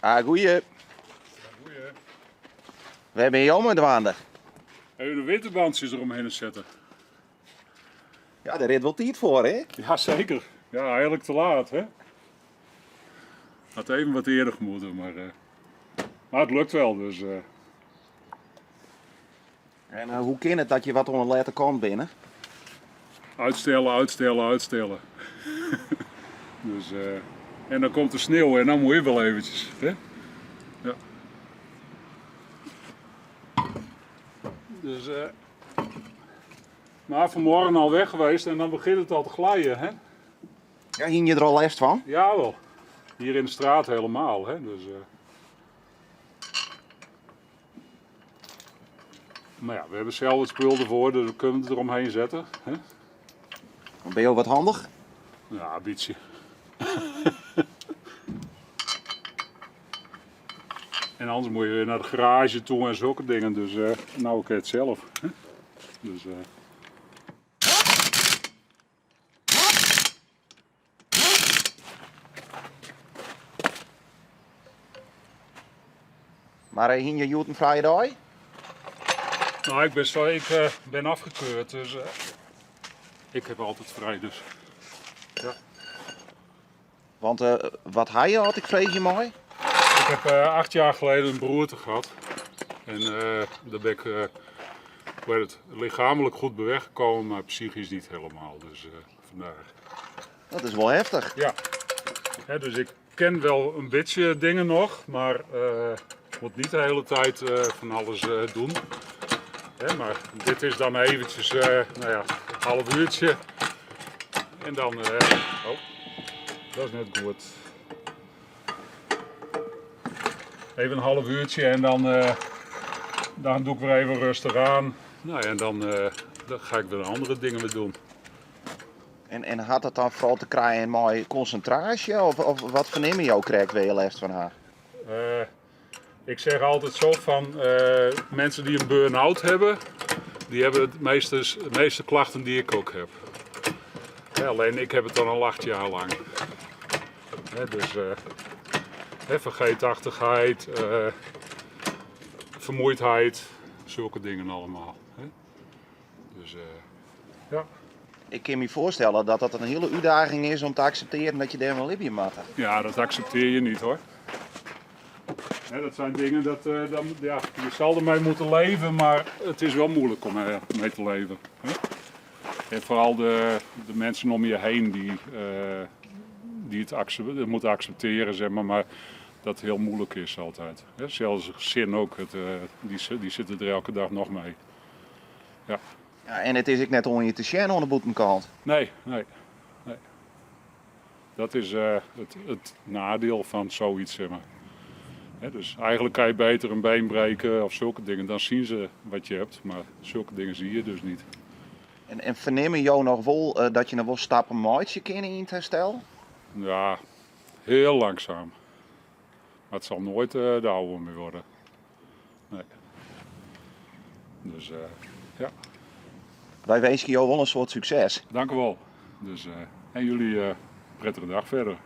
Ah, goeie. Ja, goeie. We hebben hier allemaal dwaande. Even de winterbandjes eromheen zetten. Ja, daar rit wel tijd voor, hè? Ja, zeker. Ja, eigenlijk te laat, hè? Had even wat eerder moeten, maar het lukt wel, dus... En hoe kan het dat je wat onder later komt binnen? Uitstellen, uitstellen, uitstellen. Dus, en dan komt de sneeuw en dan moet je wel eventjes, hè? Ja. Dus, maar vanmorgen al weg geweest en dan begint het al te glijden, hè? Ja, hing je er al last van? Jawel. Hier in de straat helemaal, hè? Dus, maar ja, we hebben zelf het spul ervoor, dus we kunnen het eromheen zetten, hè? Dan ben je ook wat handig. Ja, een beetje. En anders moet je weer naar de garage toe en zulke dingen, dus nou ik het zelf. Hè? Dus, Maar hing je joet een vrije dag? nou, ik ben afgekeurd, dus ik heb altijd vrij, dus. Ja. Want wat hij je had, ik vreeg je mooi. Ik heb 8 jaar geleden een beroerte gehad. En daar ben ik hoe heet het, lichamelijk goed bij weggekomen, maar psychisch niet helemaal. Dus vandaar. Dat is wel heftig. Ja. Hè, dus ik ken wel een beetje dingen nog, maar ik moet niet de hele tijd van alles doen. Hè, maar dit is dan eventjes, nou ja, een half uurtje. En dan, oh, dat is net goed. Even een half uurtje en dan doe ik weer even rustig aan. Nou ja, en dan ga ik weer andere dingen weer doen. En had het dan vooral te krijgen mooi concentratie? Of wat verneem je ook krijg weer last van haar? Ik zeg altijd zo van mensen die een burn-out hebben, die hebben de meeste klachten die ik ook heb. Ja, alleen ik heb het dan al 8 jaar lang. Dus vergeetachtigheid, vermoeidheid, zulke dingen allemaal. Dus ja. Ik kan me voorstellen dat dat een hele uitdaging is om te accepteren dat je daar wel Libië maakt. Ja, dat accepteer je niet hoor. Dat zijn dingen dat ja, je zal ermee moeten leven, maar het is wel moeilijk om mee te leven. En vooral de mensen om je heen die het moeten accepteren, zeg maar dat heel moeilijk is altijd. Zelfs het gezin ook, die zitten er elke dag nog mee. Ja. Ja, en het is ik net om je te sjern aan de boetenkant. Nee. Dat is het nadeel van zoiets, zeg maar. Dus eigenlijk kan je beter een been breken of zulke dingen, dan zien ze wat je hebt, maar zulke dingen zie je dus niet. En vernemen jou nog wel dat je nog wel stappen maakt je kind in het herstel? Ja, heel langzaam. Maar het zal nooit de oude meer worden. Nee. Dus ja. Wij wensen jou wel een soort succes. Dank u wel. Dus, en jullie prettige dag verder.